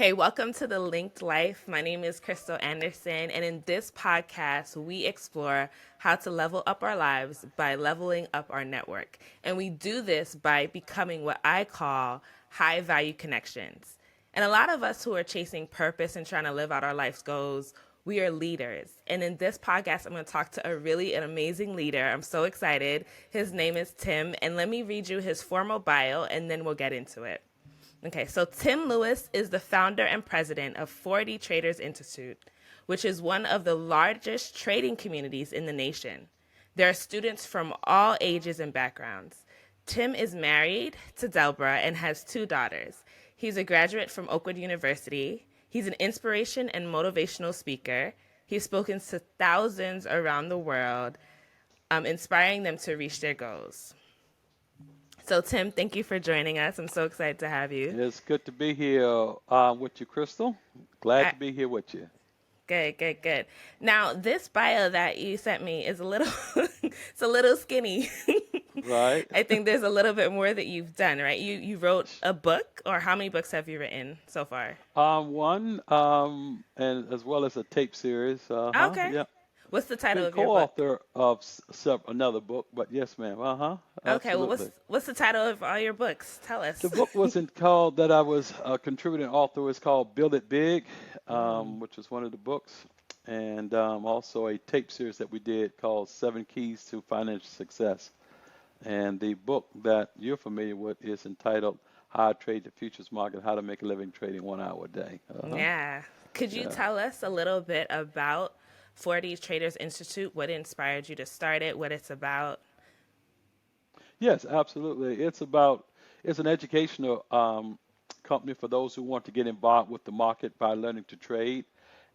Hey, welcome to the Linked Life. My name is Crystal Anderson, and in this podcast, we explore how to level up our lives by leveling up our network. And we do this by becoming what I call high value connections. And a lot of us who are chasing purpose and trying to live out our life's goals, we are leaders. And in this podcast, I'm going to talk to a really an amazing leader. I'm so excited. His name is Tim, and let me read you his formal bio, and then we'll get into it. Okay, so Tim Lewis is the founder and president of 4D Traders Institute, which is one of the largest trading communities in the nation. There are students from all ages and backgrounds. Tim is married to Debra and has two daughters. He's a graduate from Oakwood University. He's an inspiration and motivational speaker. He's spoken to thousands around the world, inspiring them to reach their goals. So, Tim, thank you for joining us. I'm so excited to have you. It's good to be here with you, Crystal. Glad I, to be here with you. Good, good, good. Now, this bio that you sent me is a little, it's a little skinny. Right. I think there's a little bit more that you've done, right? You wrote a book, or how many books have you written so far? One, and as well as a tape series. Okay. Yeah. What's the title Been of your book? co-author of another book, but yes, ma'am. Okay, well, what's Absolutely. what's the title of all your books? Tell The us. book wasn't called that I was a contributing author. It's called Build It Big, which was one of the books, and also a tape series that we did called Seven Keys to Financial Success. And the book that you're familiar with is entitled How I Trade the Futures Market, How to Make a Living Trading 1 Hour a Day. Yeah. Could you Yeah. tell us a little bit about 4D Traders Institute? What inspired you to start it? What it's about? Yes, absolutely. It's an educational company for those who want to get involved with the market by learning to trade.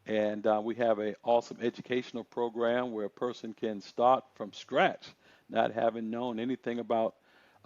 And we have an awesome educational program where a person can start from scratch, not having known anything about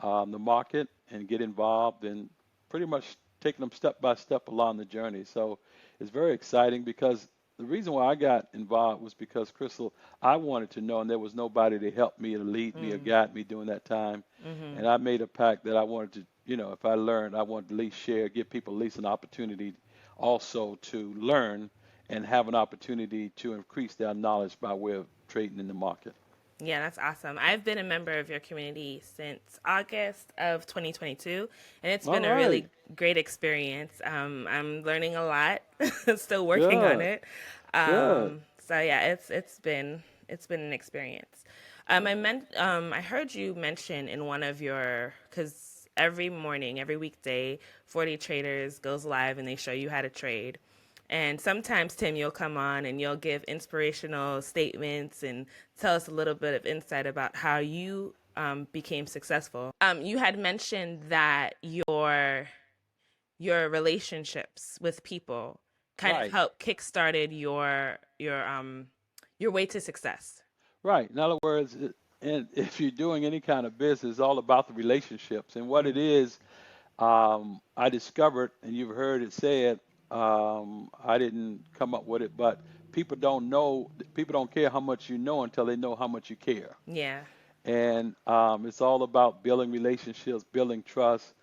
the market, and get involved and pretty much taking them step by step along the journey. So it's very exciting because the reason why I got involved was because Crystal, I wanted to know, and there was nobody to help me to lead me or guide me during that time. And I made a pact that I wanted to, if I learned, I wanted to at least share, give people at least an opportunity also to learn and have an opportunity to increase their knowledge by way of trading in the market. Yeah, that's awesome. I've been a member of your community since August of 2022, and it's All been a really right. great experience. I'm learning a lot, still working on Good. it. Good. So yeah, it's been an experience. I heard you mention in one of your, because every morning, every weekday, 40 Traders goes live and they show you how to trade. And sometimes, Tim, you'll come on and you'll give inspirational statements and tell us a little bit of insight about how you became successful. You had mentioned that your relationships with people kind of Right. helped kickstarted your way to success. Right. In other words, and if you're doing any kind of business, it's all about the relationships. And what it is, I discovered, and you've heard it said, I didn't come up with it, but people don't care how much you know until they know how much you care. Yeah. And it's all about building relationships, building trust,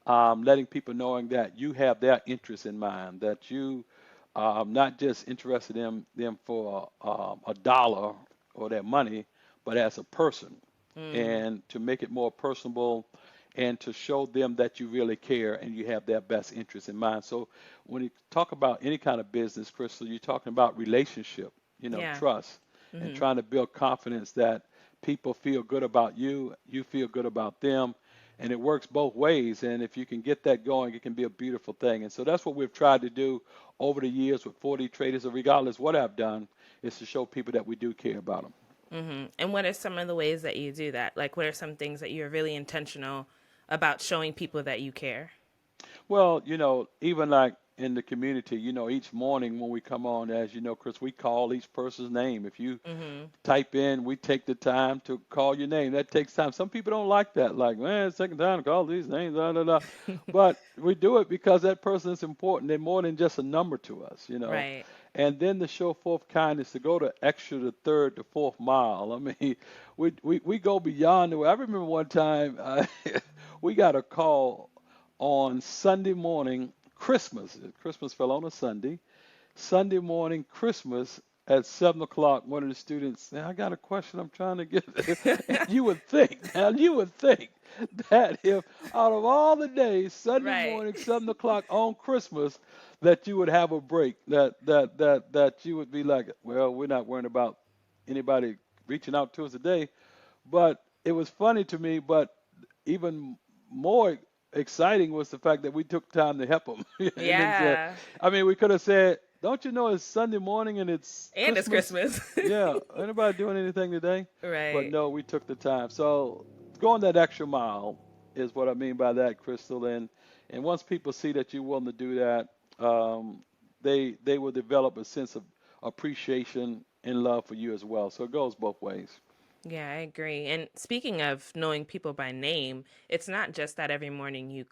letting people knowing that you have their interests in mind, that you not just interested in them for a dollar or their money, but as a person, and to make it more personable and to show them that you really care and you have their best interest in mind. So when you talk about any kind of business, Crystal, you're talking about relationship, Yeah. trust, and trying to build confidence that people feel good about you, you feel good about them, and it works both ways. And if you can get that going, it can be a beautiful thing. And so that's what we've tried to do over the years with 40 traders. And regardless what I've done, is to show people that we do care about them. And what are some of the ways that you do that? Like, what are some things that you're really intentional about showing people that you care? Well, even like in the community, each morning when we come on, as you know, Chris, we call each person's name. If you type in, we take the time to call your name. That takes time. Some people don't like that. Like, man, it's taking time to call these names, da, da, da. But we do it because that person is important. They're more than just a number to us. Right. And then to show forth kindness, to go to extra, the third, the fourth mile. I mean, we go beyond the way. I remember one time we got a call on Sunday morning, Christmas. Christmas fell on a Sunday. Sunday morning, Christmas at 7 o'clock, one of the students said, I got a question I'm trying to get. And you would think that if out of all the days, Sunday Right. morning, 7 o'clock on Christmas, that you would have a break, that you would be like, well, we're not worrying about anybody reaching out to us today. But it was funny to me, but even more exciting was the fact that we took time to help them and then said, Yeah. I mean, we could have said, don't you know it's Sunday morning and it's And it's Christmas? Christmas. Yeah, anybody doing anything today? But Right. no, we took the time. So going that extra mile is what I mean by that, Crystal. And once people see that you're willing to do that, they will develop a sense of appreciation and love for you as well. So it goes both ways. Yeah, I agree. And speaking of knowing people by name, it's not just that every morning you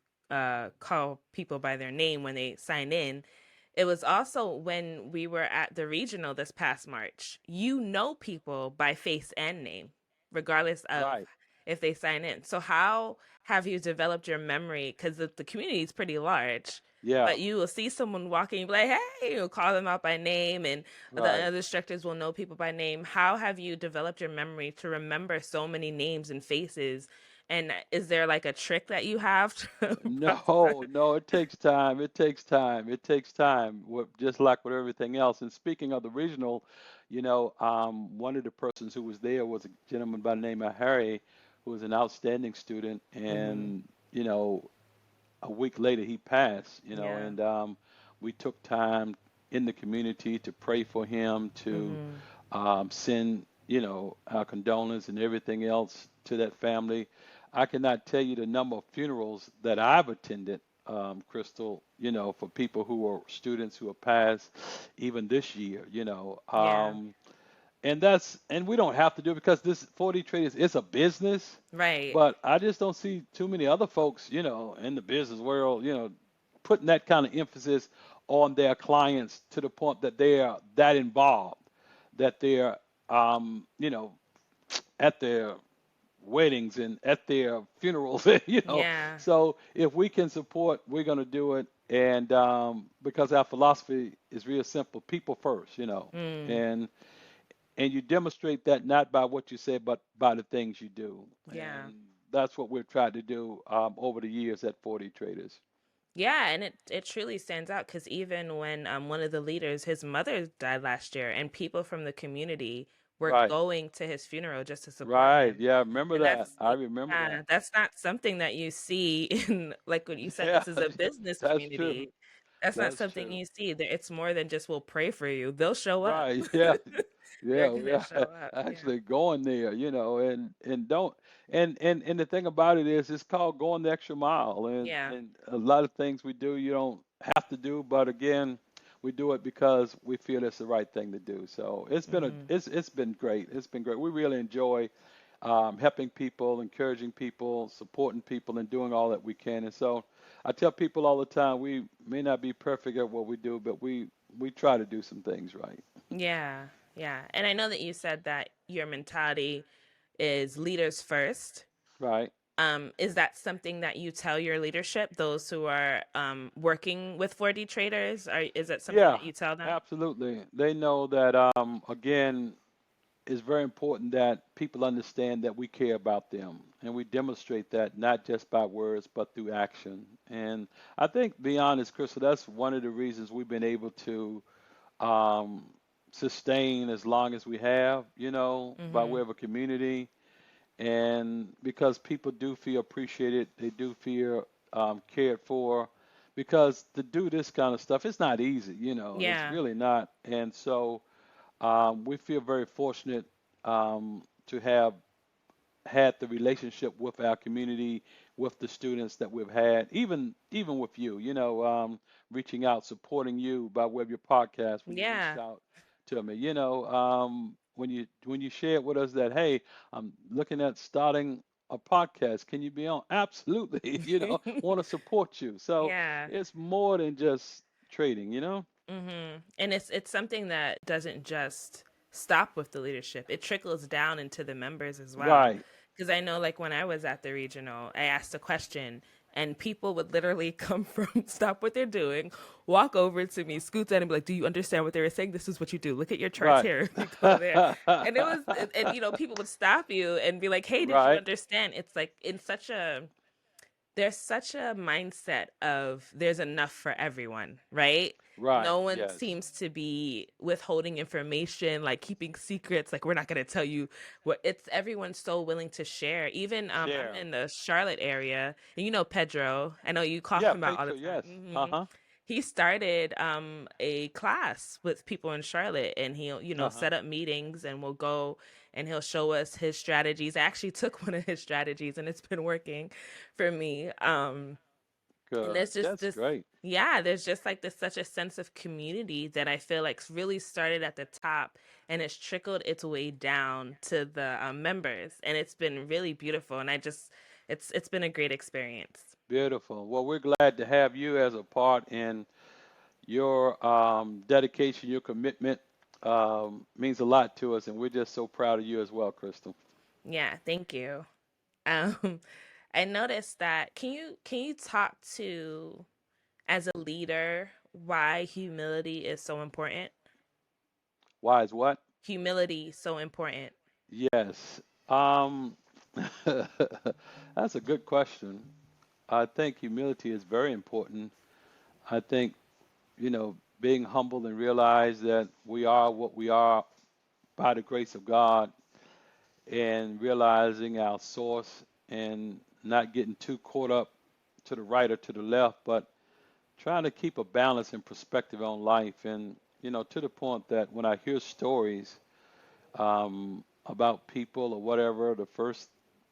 call people by their name when they sign in. It was also when we were at the regional this past March. You know people by face and name, regardless of Right. if they sign in. So how have you developed your memory? Because the community is pretty large, Yeah. but you will see someone walking, be like, "Hey," you'll call them out by name, and the Right. other instructors will know people by name. How have you developed your memory to remember so many names and faces? And is there like a trick that you have to process? No, no, it takes time. It takes time. It takes time. Just like with everything else. And speaking of the regional, one of the persons who was there was a gentleman by the name of Harry, who was an outstanding student. Mm-hmm. And, a week later he passed, Yeah. and we took time in the community to pray for him, to Mm-hmm. send, our condolences and everything else to that family. I cannot tell you the number of funerals that I've attended, Crystal, for people who are students who have passed even this year, Yeah. and we don't have to do it because this 40 traders is a business, Right. but I just don't see too many other folks, in the business world, putting that kind of emphasis on their clients to the point that they are that involved, that they're, you know, at their weddings and at their funerals, Yeah. So if we can support, we're going to do it. And because our philosophy is real simple, people first, Mm. and you demonstrate that not by what you say, but by the things you do. Yeah. And that's what we've tried to do over the years at 40 Traders. Yeah, and it truly stands out because even when one of the leaders, his mother died last year, and people from the community were Right, going to his funeral just to support right. him. Yeah, I remember And that. I remember that. that's not something that you see in, like what you said, Yeah, this is a business that's true. community. That's not That's something true. you see. It's more than just we'll pray for you. They'll show up. Right. Yeah. They're Yeah. gonna Yeah. show up. Yeah. Actually going there, and don't and the thing about it is it's called going the extra mile, and Yeah. a lot of things we do you don't have to do, but again, we do it because we feel it's the right thing to do. So Hmm. it's been great. It's been great. We really enjoy helping people, encouraging people, supporting people, and doing all that we can. And so I tell people all the time, we may not be perfect at what we do, but we try to do some things right. Yeah. Yeah. And I know that you said that your mentality is leaders first. Right. Is that something that you tell your leadership, those who are working with 4D traders? Or is that something Yeah, that you tell them? absolutely. They know that, again, it's very important that people understand that we care about them. And we demonstrate that not just by words, but through action. And I think, be honest, Crystal, that's one of the reasons we've been able to um, sustain as long as we have, by Mm-hmm. way of a community. And because people do feel appreciated, they do feel cared for. Because to do this kind of stuff, it's not easy, it's Yeah. really not. And so we feel very fortunate to have had the relationship with our community, with the students that we've had, even with you, reaching out, supporting you by way of your podcast when you reached Yeah. out to me, when you shared with us that, hey, I'm looking at starting a podcast. Can you be on? Absolutely, want to support you. So Yeah. it's more than just trading. And it's something that doesn't just stop with the leadership. It trickles down into the members as well. Right, Because I know, like, when I was at the regional, I asked a question, and people would literally come from, stop what they're doing, walk over to me, scoot down, and be like, "Do you understand what they were saying? This is what you do. Look at your charts Right. here. You go there." And it was, and people would stop you and be like, "Hey, did you Right. understand?" It's like in such a there's such a mindset of there's enough for everyone, right? Right. No one Yes. seems to be withholding information, like keeping secrets. Like, we're not going to tell you what it's everyone's so willing to share. Even I'm Share. in the Charlotte area, and Pedro. I know you call Yeah, him about all the Pedro, time. yes. Uh-huh. He started a class with people in Charlotte, and he'll Uh-huh. set up meetings, and we'll go and he'll show us his strategies. I actually took one of his strategies, and it's been working for me. And Good. there's just That's this, great. yeah, there's just like this such a sense of community that I feel like really started at the top and it's trickled its way down to the members, and it's been really beautiful. And I just, it's been a great experience. Beautiful. Well, we're glad to have you as a part in your dedication, your commitment means a lot to us, and we're just so proud of you as well, Crystal. Yeah, thank you. Um, I noticed that. Can you talk to as a leader why humility is so important? Why is what? Humility so important. Yes. Um, that's a good question. I think humility is very important. I think, being humble and realize that we are what we are by the grace of God and realizing our source and not getting too caught up to the right or to the left, but trying to keep a balance and perspective on life. And, to the point that when I hear stories about people or whatever,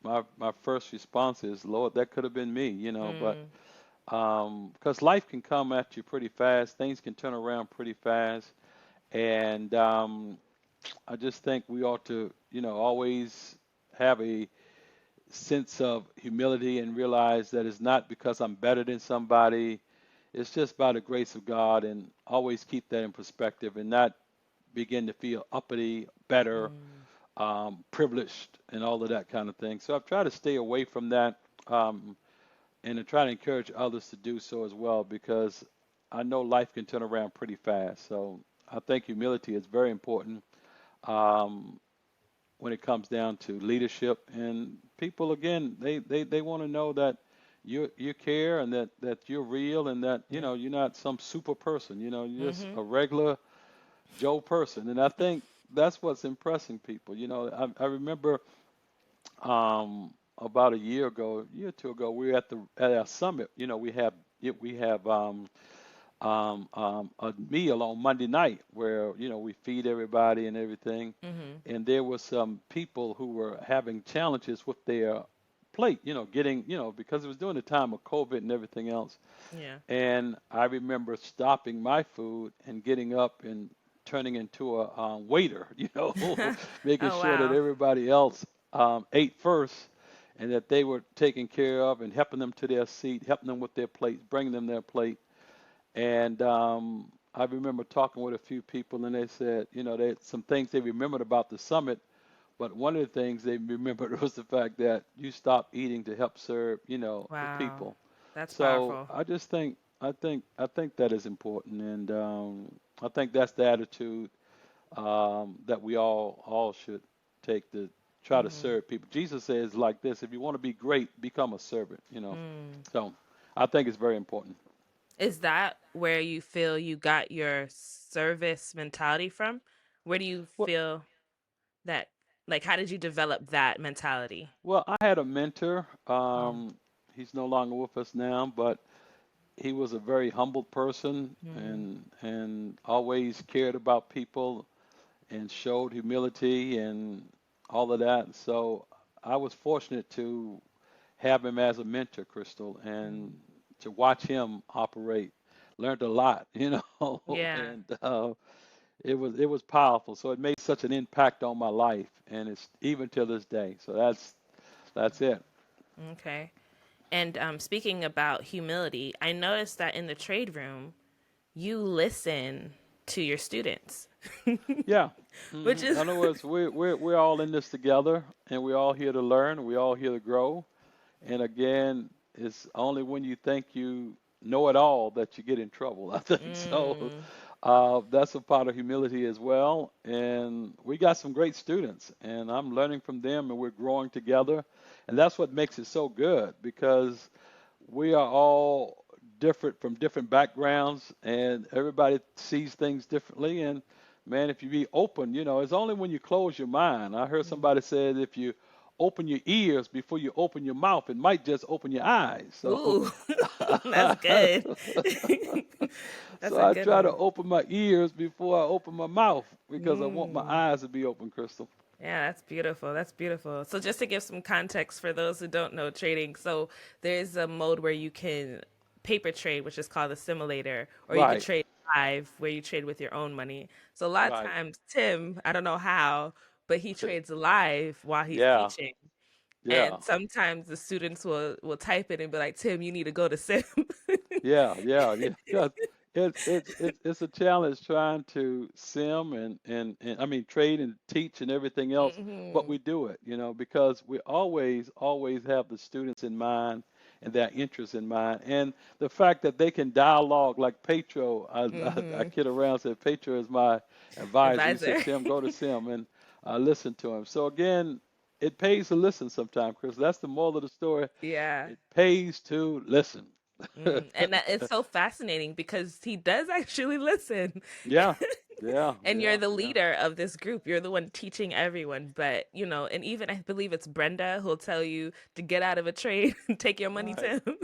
my first response is, Lord, that could have been me, but Mm, because life can come at you pretty fast, things can turn around pretty fast, and I just think we ought to, always have a sense of humility and realize that it's not because I'm better than somebody. It's just by the grace of God, and always keep that in perspective and not begin to feel uppity, better, mm, privileged, and all of that kind of thing. So I've tried to stay away from that, and to try to encourage others to do so as well, because I know life can turn around pretty fast. So I think humility is very important um, when it comes down to leadership. And people, again, they want to know that you care and that you're real and that yeah. you're not some super person. You're just Mm-hmm. a regular Joe person. And I think that's what's impressing people. I remember about a year or two ago, we were at our summit. We have a meal on Monday night where we feed everybody and everything. Mm-hmm. And there were some people who were having challenges with their plate, getting because it was during the time of COVID and everything else. Yeah. And I remember stopping my food and getting up and turning into a waiter, making Oh, sure that wow. everybody else ate first and that they were taken care of and helping them to their seat, helping them with their plates, bringing them their plate. And I remember talking with a few people, and they said, they some things they remembered about the summit, but one of the things they remembered was the fact that you stopped eating to help serve, the Wow. people. That's So powerful. I just think, I think that is important, and I think that's the attitude that we all should take to try to Mm-hmm. serve people. Jesus says like this: if you want to be great, become a servant. Mm. So I think it's very important. Is that where you feel you got your service mentality from? Where do you Well, feel that, like, how did you develop that mentality? Well, I had a mentor. Mm. He's no longer with us now, but he was a very humble person Mm. and always cared about people and showed humility and all of that. So I was fortunate to have him as a mentor, Crystal, and Mm. to watch him operate. Learned a lot, Yeah. and it was powerful. So it made such an impact on my life, and it's even till this day. So that's it. Okay. And speaking about humility, I noticed that in the trade room, you listen. to your students, Yeah. which In is other words, we're all in this together, and we're all here to learn. We're all here to grow. And again, it's only when you think you know it all that you get in trouble, I think. So mm, that's a part of humility as well. And we got some great students, and I'm learning from them, and we're growing together. And that's what makes it so good because we are all different from different backgrounds, and everybody sees things differently. And man, if you be open, it's only when you close your mind. I heard somebody said if you open your ears before you open your mouth, it might just open your eyes. So, ooh, that's good. That's so a I good try to one. open my ears before I open my mouth because I want my Mm. eyes to be open, Crystal. Yeah, that's beautiful. That's beautiful. So just to give some context for those who don't know trading, so there's a mode where you can paper trade, which is called a simulator, or you could Right, trade live where you trade with your own money. So a lot of right. times Tim, I don't know how, but he trades live while he's Yeah, teaching. yeah. And sometimes the students will type it and be like, Tim, you need to go to sim. Yeah, yeah, yeah. 'Cause it's a challenge trying to sim and I mean trade and teach and everything else, but Hmm. we do it, because we always have the students in mind and their interests in mind, and the fact that they can dialogue like Petro. I Hmm. kid around and said Petro is my advisor. He said, Advisor. Tim, go to sim and listen to him. So again, it pays to listen sometimes, Chris. That's the moral of the story. Yeah. It pays to listen. And that it's so fascinating because he does actually listen. Yeah, yeah, And you're yeah, the yeah. leader of this group. You're the one teaching everyone. But, and even I believe it's Brenda who'll tell you to get out of a trade and take your money Right, to him.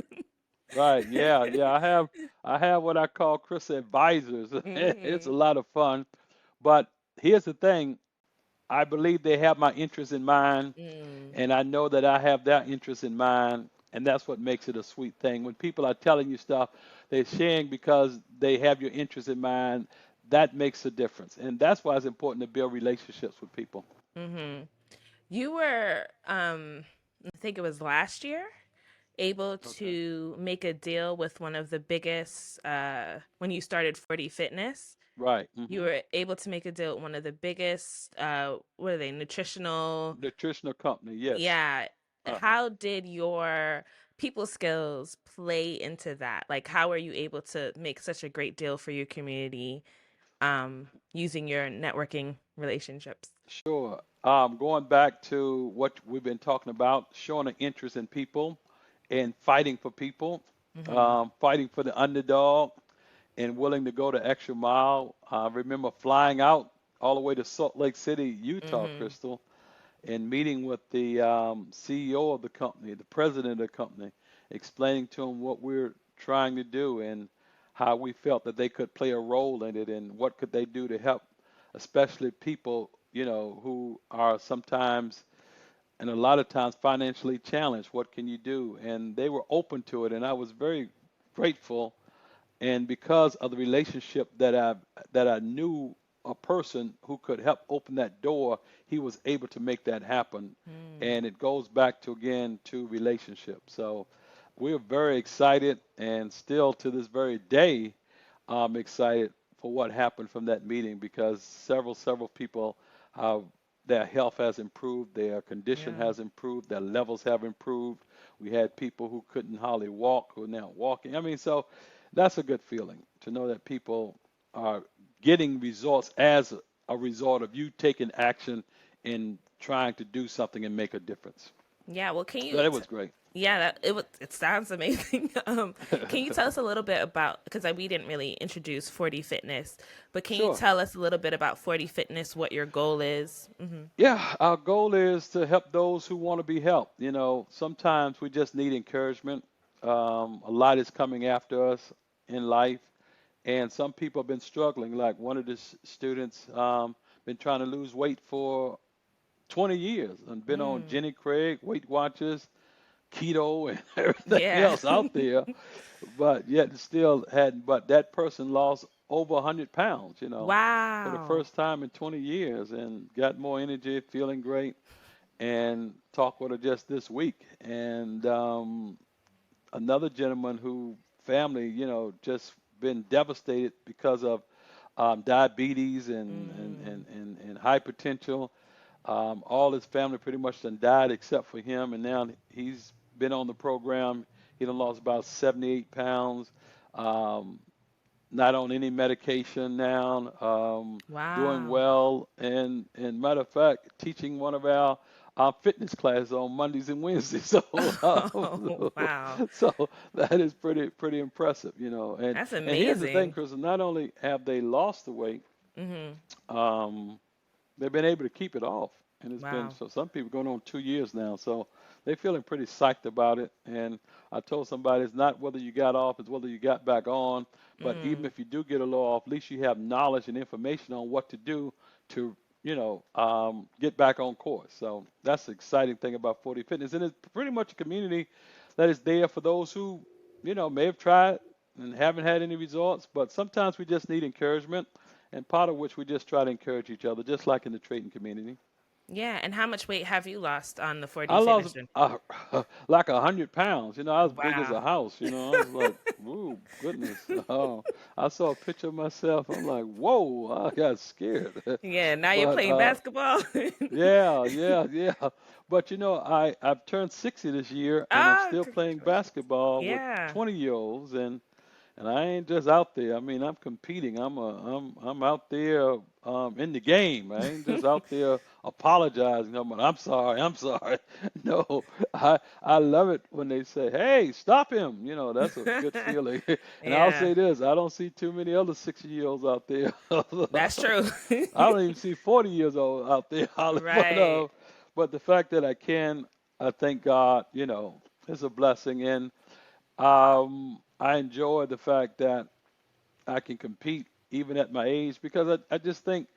right. Yeah, yeah. I have what I call Chris advisors. It's a Hmm. lot of fun. But here's the thing. I believe they have my interests in mind, Mm. and I know that I have their interests in mind, and that's what makes it a sweet thing. When people are telling you stuff, they're sharing because they have your interests in mind. That makes a difference, and that's why it's important to build relationships with people. Hmm. You were, I think it was last year, able Okay. to make a deal with one of the biggest, when you started 40 Fitness. Right. You were able to make a deal with one of the biggest, what are they, nutritional. Nutritional company. Yes. Yeah. Uh-huh. How did your people skills play into that? Like, how were you able to make such a great deal for your community, using your networking relationships? Sure. Going back to what we've been talking about, showing an interest in people and fighting for people, Mm-hmm. fighting for the underdog, and willing to go the extra mile. I remember flying out all the way to Salt Lake City, Utah, Mm-hmm. Crystal, and meeting with the CEO of the company, the president of the company, explaining to him what we're trying to do and how we felt that they could play a role in it and what could they do to help, especially people, who are sometimes and a lot of times financially challenged. What can you do? And they were open to it, and I was very grateful, and because of the relationship that I knew a person who could help open that door, he was able to make that happen. Mm. And it goes back to again to relationship. So we're very excited, and still to this very day, I'm excited for what happened from that meeting because several people, uh, their health has improved, their condition Yeah. has improved, their levels have improved. We had people who couldn't hardly walk who are now walking. I mean, so that's a good feeling to know that people are getting results as a result of you taking action and trying to do something and make a difference. Yeah, well, So that was great. yeah, it sounds amazing. Can you tell us a little bit about, because we didn't really introduce 40 Fitness, but can you Sure. tell us a little bit about 40 Fitness, what your goal is? Hmm. Yeah, our goal is to help those who want to be helped. Sometimes we just need encouragement. A lot is coming after us in life, and some people have been struggling. Like one of the students, been trying to lose weight for 20 years and been on Mm. Jenny Craig, Weight Watchers, keto, and everything Yeah. else out there, but yet still hadn't. But that person lost over 100 pounds, for the Wow. first time in 20 years and got more energy, feeling great, and talked with her just this week. And another gentleman who family, just been devastated because of diabetes Mm. and hypertension. All his family pretty much done died except for him, and now he's been on the program. He done lost about 78 pounds. Um, not on any medication now, doing Wow. well, and matter of fact, teaching one of our fitness classes on Mondays and Wednesdays. So Oh, wow. so that is pretty impressive, you know. That's And here's the thing, amazing. Chris, not only have they lost the weight, Hmm. um, they've been able to keep it off, and it's been Wow. so some people going on 2 years now, so they're feeling pretty psyched about it. And I told somebody it's not whether you got off, it's whether you got back on. But even Mm. if you do get a little off, at least you have knowledge and information on what to do to get back on course. So that's the exciting thing about 40 Fitness, and it's pretty much a community that is there for those who may have tried and haven't had any results, but sometimes we just need encouragement, and part of which we just try to encourage each other, just like in the trading community. Yeah. And how much weight have you lost on the 4D I fitness lost journey? like 100 pounds. I was big as a Wow. house. I was like, "Ooh, goodness!" Oh, I saw a picture of myself. I'm like, "Whoa!" I got scared. Yeah. Now you're But playing basketball. yeah, yeah, yeah. But I've turned 60 this year, and I'm Oh, still playing congratulations. basketball with Yeah. 20-year-olds, and I ain't just out there. I mean, I'm competing. I'm out there in the game. I ain't just out there apologizing. I'm sorry. I'm sorry. No, I love it when they say, "Hey, stop him." That's a good feeling. And I'll Yeah. say this: I don't see too many other 60-year-olds out there. That's true. I don't even see 40 years old out there, Holly. Right. But the fact that I can, I thank God. It's a blessing, and I enjoy the fact that I can compete even at my age because I just think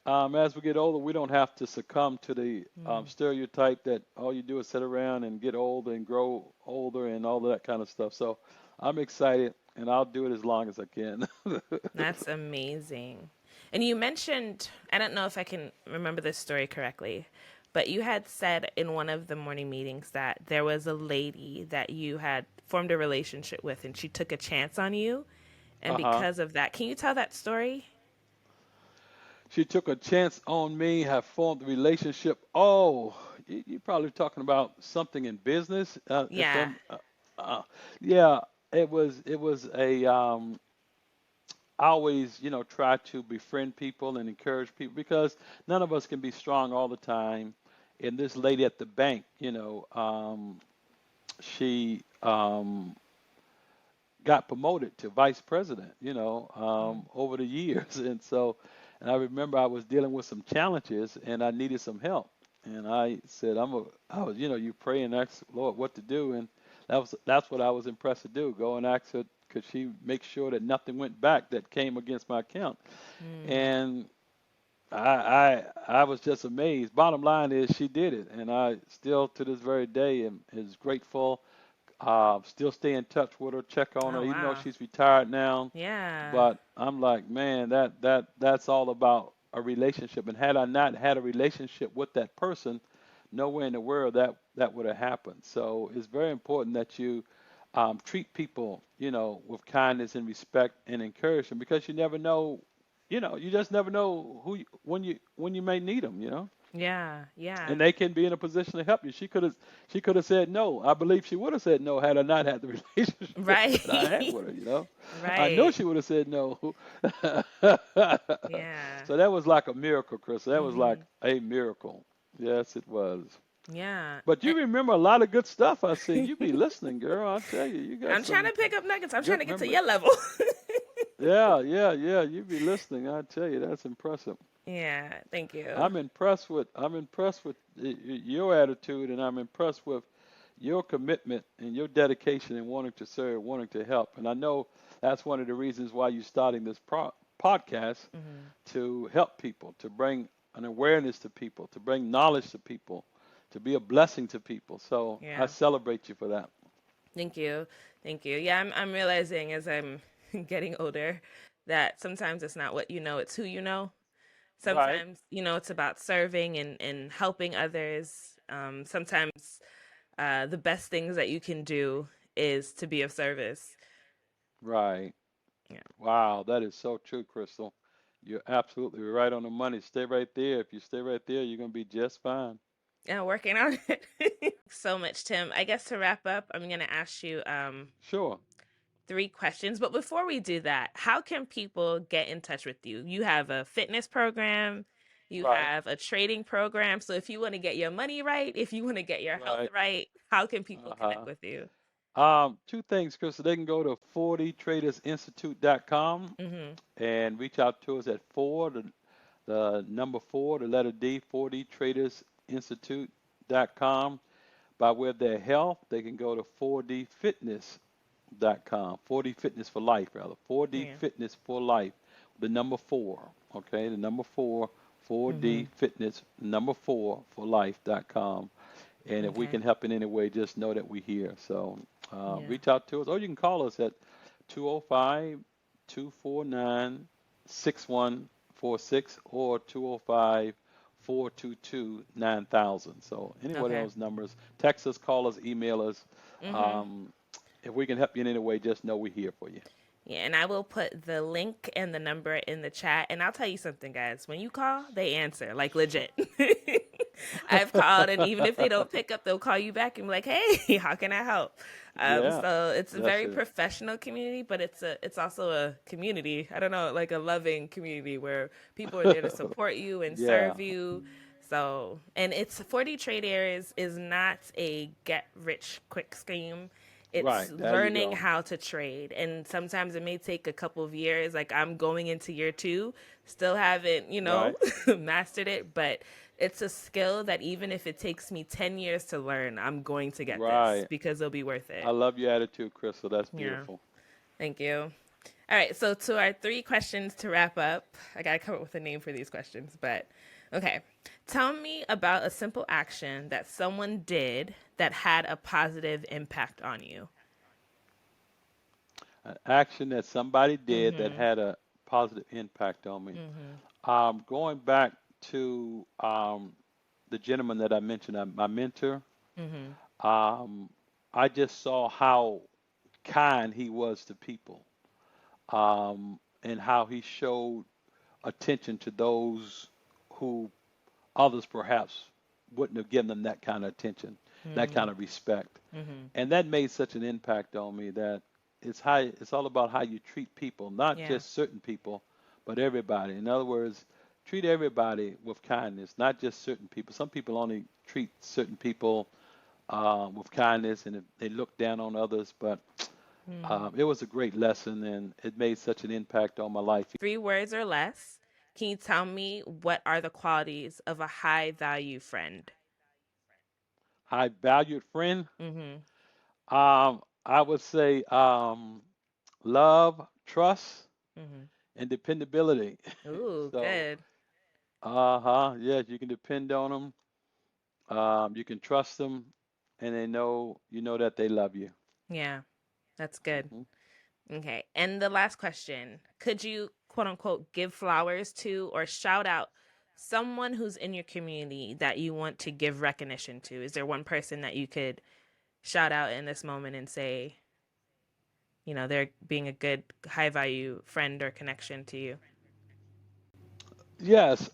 as we get older, we don't have to succumb to the Mm. stereotype that all you do is sit around and get older and grow older and all of that kind of stuff. So I'm excited, and I'll do it as long as I can. That's amazing. And you mentioned, I don't know if I can remember this story correctly, but you had said in one of the morning meetings that there was a lady that you had formed a relationship with and she took a chance on you. And Uh-huh. because of that, can you tell that story? She took a chance on me, have formed a relationship. Oh, you're probably talking about something in business. If Yeah. I'm, uh, yeah, it was a I always, try to befriend people and encourage people because none of us can be strong all the time. And this lady at the bank, she got promoted to vice president, Mm. over the years. And I remember I was dealing with some challenges and I needed some help. And I said, I was, you pray and ask Lord what to do. And that's what I was impressed to do. Go and ask her, could she make sure that nothing went back that came against my account? Mm. And I was just amazed. Bottom line is she did it. And I still to this very day am is grateful. Still stay in touch with her, check on her, Oh, even though wow. she's retired now. Yeah. But I'm like, man, that's all about a relationship. And had I not had a relationship with that person, nowhere in the world that would have happened. So it's very important that you treat people, with kindness and respect and encourage them because you never know, you just never know when you may need them, Yeah. Yeah. and they can be in a position to help you. She could have said no. I believe she would have said no had I not had the relationship Right. that I had with her. I know Right. she would have said no. Yeah. So that was like a miracle, Chris. That was like Hmm. a miracle. Yes, it was. Yeah. But you remember a lot of good stuff I see. You be listening, girl. I tell you, you got I'm trying some to pick up nuggets. I'm trying good to get to memory. your level. Yeah, yeah, yeah. You be listening. I tell you, that's impressive. Yeah, thank you. I'm impressed with your attitude, and I'm impressed with your commitment and your dedication in wanting to serve, wanting to help. And I know that's one of the reasons why you're starting this podcast Hmm. to help people, to bring an awareness to people, to bring knowledge to people, to be a blessing to people. So I Yeah, celebrate you for that. thank you. Thank you. Yeah, I'm realizing as I'm getting older that sometimes it's not what you know, it's who you know. Right, Sometimes, it's about serving and helping others. Sometimes the best things that you can do is to be of service. right. Yeah. Wow, that is so true, Crystal. You're absolutely right on the money. Stay right there. If you stay right there, you're gonna be just fine. And working on it. So much, Tim. I guess to wrap up, I'm going to ask you Sure. three questions. But before we do that, how can people get in touch with you? You have a fitness program, you Right. have a trading program. So if you want to get your money right, if you want to get your health Right. right, how can people connect Uh-huh. with you? Two things, Chris. They can go to 40tradersinstitute.com Mm-hmm. and reach out to us at the number four, the letter D, 40tradersinstitute.com. By way of their health, they can go to 4dfitness.com, 4D Fitness for Life, rather, 4D Yeah. Fitness for Life, the number four, okay, the number four, Mm-hmm. 4D Fitness, number four for life.com. And if we Okay. can help in any way, just know that we're here. So Yeah. reach out to us, or you can call us at 205 249 6146 or 205 422 9000. So any one of Okay. those numbers, text us, call us, email us. Mm-hmm. Um, if we can help you in any way, just know we're here for you. Yeah, and I will put the link and the number in the chat. And I'll tell you something, guys. When you call, they answer, like Sure. legit. I've called, and even if they don't pick up, they'll call you back and be like, "Hey, how can I help?" Yeah, So it's a that's very it. professional community, but it's also a community. I don't know, like a loving community where people are there to support you and Yeah, serve you. So, and it's 40 trade areas is not a get rich quick scheme. It's right. There you learning go. how to trade. And sometimes it may take a couple of years. Like I'm going into year two, still haven't, Right, mastered it, but it's a skill that even if it takes me 10 years to learn, I'm going to get this right. because it'll be worth I it. love your attitude, Crystal. That's Yeah. beautiful. Thank you. All right, so to our three questions to wrap up, I got to come up with a name for these questions, but okay. Tell me about a simple action that someone did that had a positive impact on you. An action that somebody did that Mhm. had a positive impact on me. Mhm. Going back to the gentleman that I mentioned, my mentor, Mhm. um, I just saw how kind he was to people, and how he showed attention to those who others perhaps wouldn't have given them that kind of attention, that kind Mhm. of respect. Mhm. And that made such an impact on me that it's all about how you treat people, not Yeah. just certain people, but everybody. In other words, treat everybody with kindness, not just certain people. Some people only treat certain people with kindness, and they look down on others. But Mhm. it was a great lesson, and it made such an impact on my life. Three words or less. Can you tell me what are the qualities of a high value friend? High valued friend, Mhm. I would say love, trust, Mhm. and dependability. Ooh, So, good. yes, you can depend on them. You can trust them, and you know that they love you. Yeah, that's good. Hmm. Okay. And the last question, could you quote unquote give flowers to or shout out someone who's in your community that you want to give recognition to? Is there one person that you could shout out in this moment and say, they're being a good high value friend or connection to you? Yes,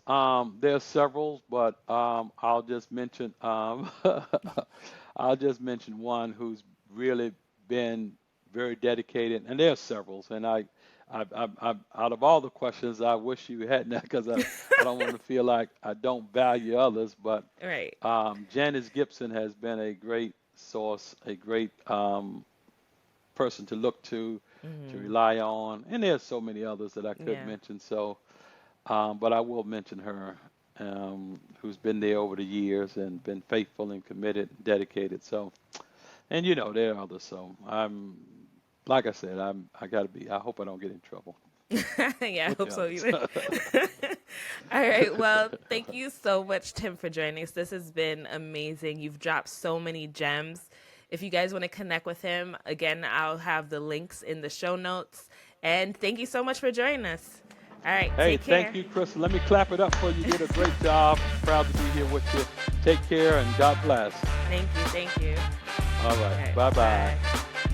there's several, but I'll just mention I'll just mention one who's really been very dedicated, and there's several. And out of all the questions, I wish you hadn't, because I don't want to feel like I don't value others. But Right. Janice Gibson has been a great source, a great person to look to Mhm. rely on, and there's so many others that I could Yeah. mention. So. But I will mention her, who's been there over the years and been faithful and committed, and dedicated. So, and there are others. So like I said, I gotta be. I hope I don't get in trouble Yeah, I with hope the so others. either. All right. Well, thank you so much, Tim, for joining us. This has been amazing. You've dropped so many gems. If you guys want to connect with him, again, I'll have the links in the show notes. And thank you so much for joining us. All right. Hey, Take thank care. you, Crystal. Let me clap it up for you. You did a great job. Proud to be here with you. Take care and God bless. Thank you. Thank you. All All right. right. Bye bye.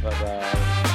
Bye. Bye bye.